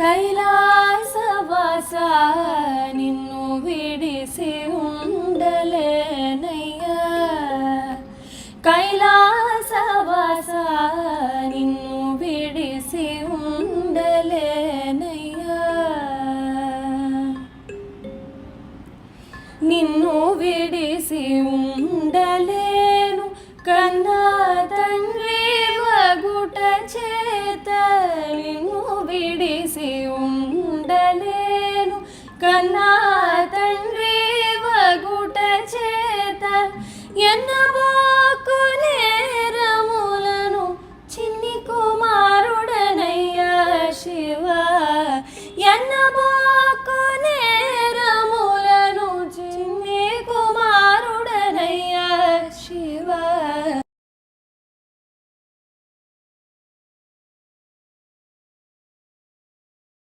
కైలాసవాస నిన్ను విడిసి ఉండలేనయ్యా, కైలాసవాస నిన్ను విడిసి ఉండలేనయ్యా, నిన్ను విడిసి ఉండలేను కన్నా తండ్రి వగుట చేత, నిన్ను విడిసి ఉండలేను కన్నా తండ్రి వగుట చేత, ఎన్నబోకు నేరములను చిన్ని కుమారుడనయ్యా శివ, ఎన్నబో